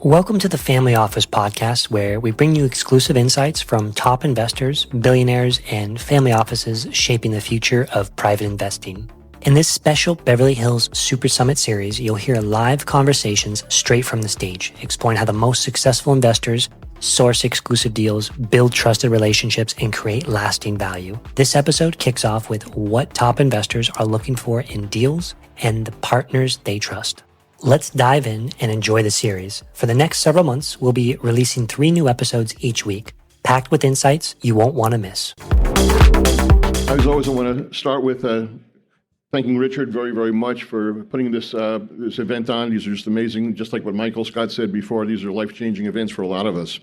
Welcome to the Family Office podcast, where we bring you exclusive insights from top investors, billionaires, and family offices shaping the future of private investing. In this special Beverly Hills Super Summit series, you'll hear live conversations straight from the stage, exploring how the most successful investors source exclusive deals, build trusted relationships, and create lasting value. This episode kicks off with what top investors are looking for in deals and the partners they trust. Let's dive in and enjoy the series. For the next several months, we'll be releasing 3 new episodes each week, packed with insights you won't want to miss. As always, I want to start with thanking Richard very, very much for putting this event on. These are just amazing. Just like what Michael Scott said before, these are life-changing events for a lot of us.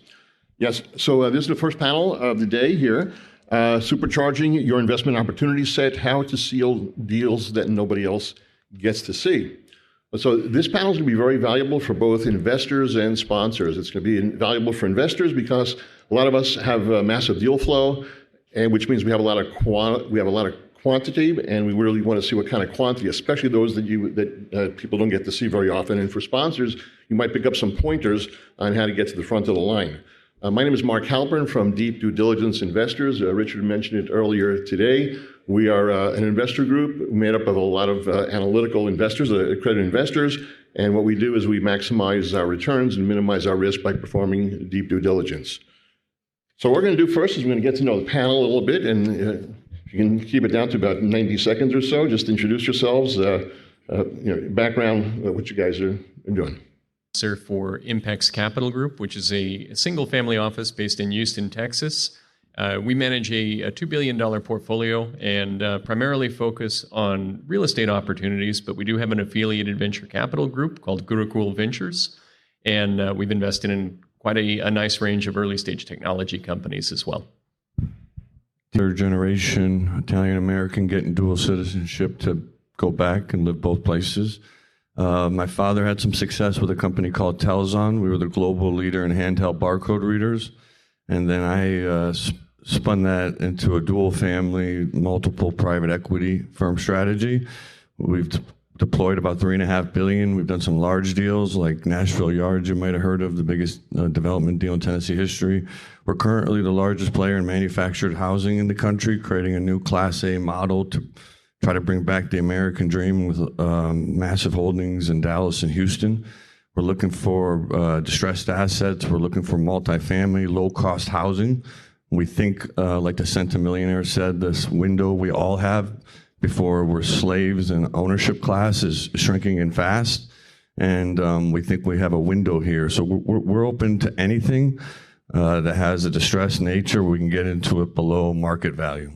Yes, so this is the first panel of the day here. Supercharging your investment opportunity set, how to seal deals that nobody else gets to see. So this panel is going to be very valuable for both investors and sponsors. It's going to be valuable for investors because a lot of us have a massive deal flow, and which means we have a lot of quantity, and we really want to see what kind of quantity, especially those that people don't get to see very often. And for sponsors, you might pick up some pointers on how to get to the front of the line. My name is Mark Halpern from Deep Due Diligence Investors. Richard mentioned it earlier today. We are an investor group made up of a lot of analytical investors, accredited investors, and what we do is we maximize our returns and minimize our risk by performing deep due diligence. So what we're going to do first is we're going to get to know the panel a little bit, and if you can keep it down to about 90 seconds or so, just introduce yourselves, background, what you guys are doing. For Impex Capital Group, which is a single-family office based in Houston, Texas. We manage a $2 billion portfolio and primarily focus on real estate opportunities, but we do have an affiliated venture capital group called Gurukul Ventures, and we've invested in quite a nice range of early-stage technology companies as well. Third generation Italian-American getting dual citizenship to go back and live both places. My father had some success with a company called Telzon. We were the global leader in handheld barcode readers. And then I spun that into a dual family, multiple private equity firm strategy. We've deployed about $3.5 billion. We've done some large deals like Nashville Yards, you might have heard of, the biggest development deal in Tennessee history. We're currently the largest player in manufactured housing in the country, creating a new Class A model to try to bring back the American dream with massive holdings in Dallas and Houston. We're looking for distressed assets. We're looking for multifamily, low-cost housing. We think, like the centimillionaire said, this window we all have before we're slaves and ownership class is shrinking in fast. And we think we have a window here. So we're open to anything that has a distressed nature. We can get into it below market value.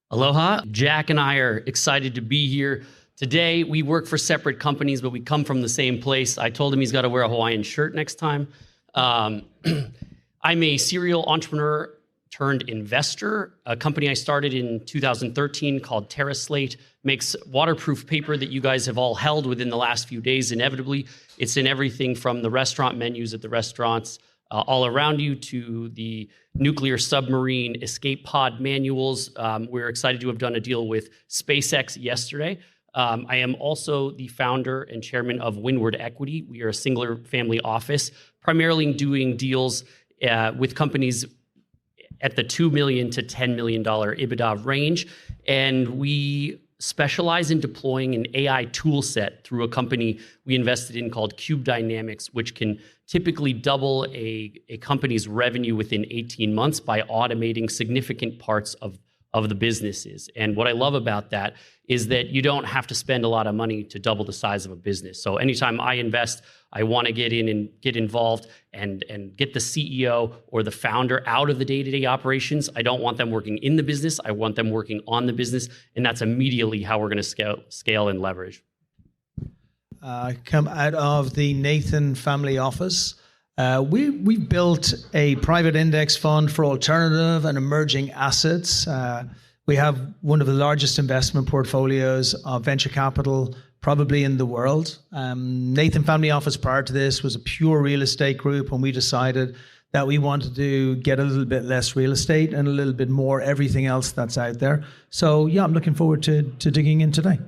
Aloha. Jack and I are excited to be here today. We work for separate companies, but we come from the same place. I told him he's got to wear a Hawaiian shirt next time. I'm a serial entrepreneur turned investor. A company I started in 2013 called TerraSlate makes waterproof paper that you guys have all held within the last few days, inevitably. It's in everything from the restaurant menus at the restaurants all around you to the nuclear submarine escape pod manuals. We're excited to have done a deal with SpaceX yesterday. I am also the founder and chairman of Windward Equity. We are a singular family office, primarily doing deals with companies at the $2 million to $10 million EBITDA range. And we specialize in deploying an AI tool set through a company we invested in called Cube Dynamics, which can typically double a company's revenue within 18 months by automating significant parts of the businesses. And what I love about that is that you don't have to spend a lot of money to double the size of a business. So anytime I invest, I want to get in and get involved and get the CEO or the founder out of the day-to-day operations. I don't want them working in the business. I want them working on the business. And that's immediately how we're going to scale and leverage. Come out of the Nathan family office. We built a private index fund for alternative and emerging assets. We have one of the largest investment portfolios of venture capital probably in the world. Nathan family office prior to this was a pure real estate group, and we decided that we wanted to get a little bit less real estate and a little bit more everything else that's out there. So yeah, I'm looking forward to digging in today.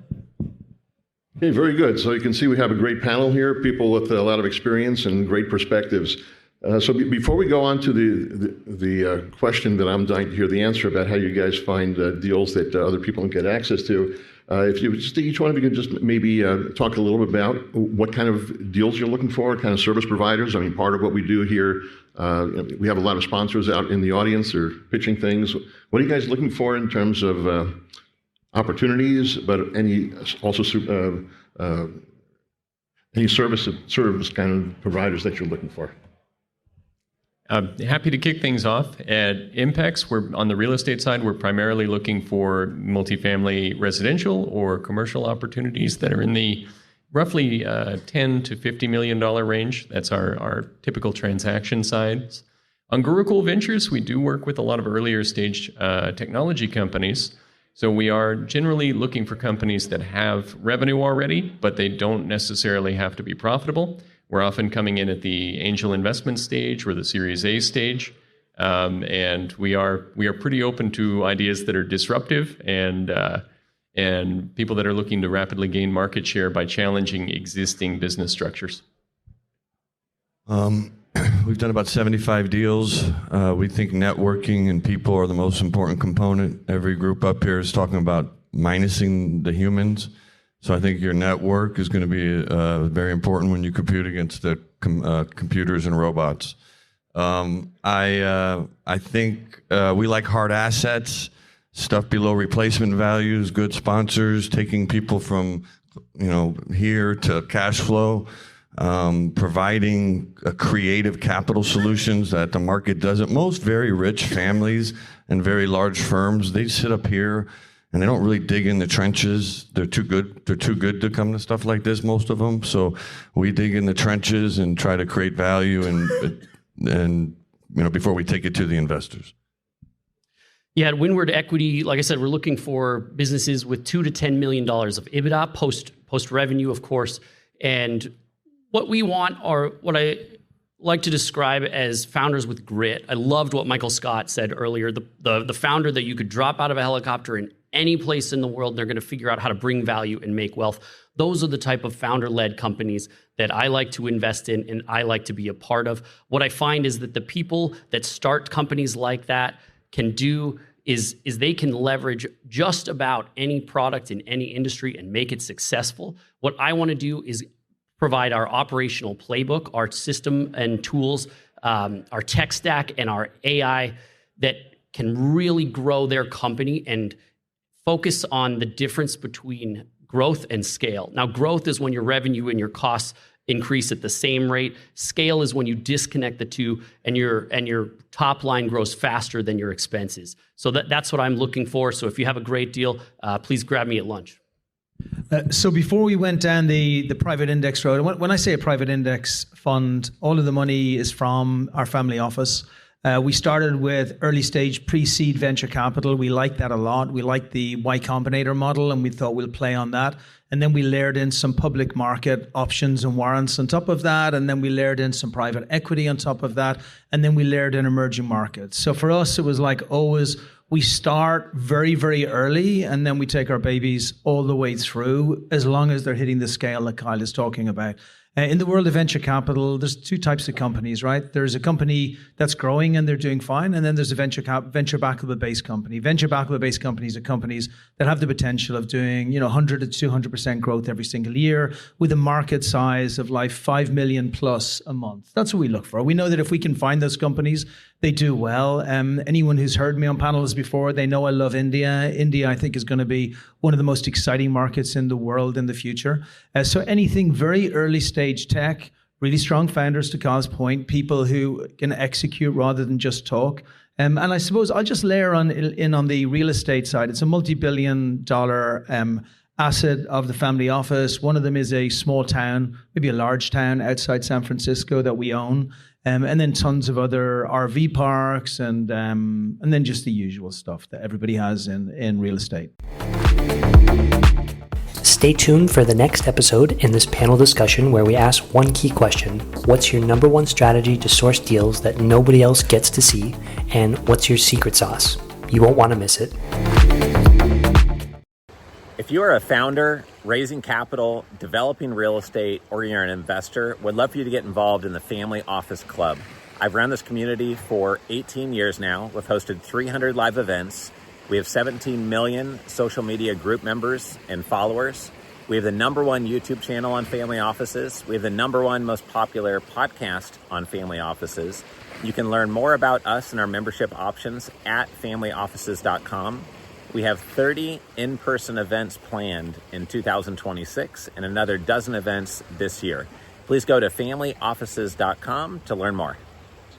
Okay, very good. So you can see we have a great panel here, people with a lot of experience and great perspectives. Before we go on to the question that I'm dying to hear the answer about how you guys find deals that other people don't get access to, if you just each one of you could just maybe talk a little bit about what kind of deals you're looking for, what kind of service providers. I mean, part of what we do here, we have a lot of sponsors out in the audience. They're pitching things. What are you guys looking for in terms of opportunities, but any service kind of providers that you're looking for? Happy to kick things off. At Impex, we're on the real estate side, we're primarily looking for multifamily residential or commercial opportunities that are in the roughly $10 to $50 million range. That's our typical transaction size. On Gurukul Ventures, we do work with a lot of earlier stage technology companies. So we are generally looking for companies that have revenue already, but they don't necessarily have to be profitable. We're often coming in at the angel investment stage or the Series A stage, and we are pretty open to ideas that are disruptive and people that are looking to rapidly gain market share by challenging existing business structures. We've done about 75 deals. We think networking and people are the most important component. Every group up here is talking about minusing the humans. So I think your network is going to be very important when you compete against the computers and robots. I think we like hard assets, stuff below replacement values, good sponsors, taking people from here to cash flow, providing creative capital solutions that the market doesn't. Most very rich families and very large firms, they sit up here and they don't really dig in the trenches. They're too good to come to stuff like this, most of them. So we dig in the trenches and try to create value and before we take it to the investors. Yeah, at Windward Equity, like I said, we're looking for businesses with $2 to $10 million of EBITDA, post revenue, of course. And what we want are what I like to describe as founders with grit. I loved what Michael Scott said earlier, the founder that you could drop out of a helicopter in any place in the world, and they're going to figure out how to bring value and make wealth. Those are the type of founder-led companies that I like to invest in and I like to be a part of. What I find is that the people that start companies like that can do is they can leverage just about any product in any industry and make it successful. What I want to do is provide our operational playbook, our system and tools, our tech stack, and our AI that can really grow their company and focus on the difference between growth and scale. Now, growth is when your revenue and your costs increase at the same rate. Scale is when you disconnect the two and your top line grows faster than your expenses. So that's what I'm looking for. So if you have a great deal, please grab me at lunch. So before we went down the private index road, when I say a private index fund, all of the money is from our family office. We started with early stage pre-seed venture capital. We like that a lot. We like the Y Combinator model, and we thought we'll play on that. And then we layered in some public market options and warrants on top of that. And then we layered in some private equity on top of that. And then we layered in emerging markets. So for us, it was like always, we start very, very early, and then we take our babies all the way through, as long as they're hitting the scale that Kyle is talking about. In the world of venture capital, there's two types of companies, right? There's a company that's growing and they're doing fine, and then there's a venture backable-based company. Venture backable-based companies are companies that have the potential of doing 100 to 200% growth every single year with a market size of like 5 million plus a month. That's what we look for. We know that if we can find those companies, they do well. Anyone who's heard me on panels before, they know I love India. India, I think, is going to be one of the most exciting markets in the world in the future. So anything very early stage tech, really strong founders, to Kyle's point, people who can execute rather than just talk. And I suppose I'll just layer in on the real estate side. It's a multi-billion-dollar asset of the family office. One of them is a small town, maybe a large town outside San Francisco that we own. And then tons of other RV parks and then just the usual stuff that everybody has in real estate. Stay tuned for the next episode in this panel discussion where we ask one key question. What's your number one strategy to source deals that nobody else gets to see? And what's your secret sauce? You won't want to miss it. If If you are a founder, raising capital, developing real estate, or you're an investor, would love for you to get involved in the Family Office Club. I've run this community for 18 years now. We've hosted 300 live events. We have 17 million social media group members and followers. We have the #1 YouTube channel on family offices. We have the #1 most popular podcast on family offices. You can learn more about us and our membership options at familyoffices.com. We have 30 in-person events planned in 2026 and another dozen events this year. Please go to familyoffices.com to learn more.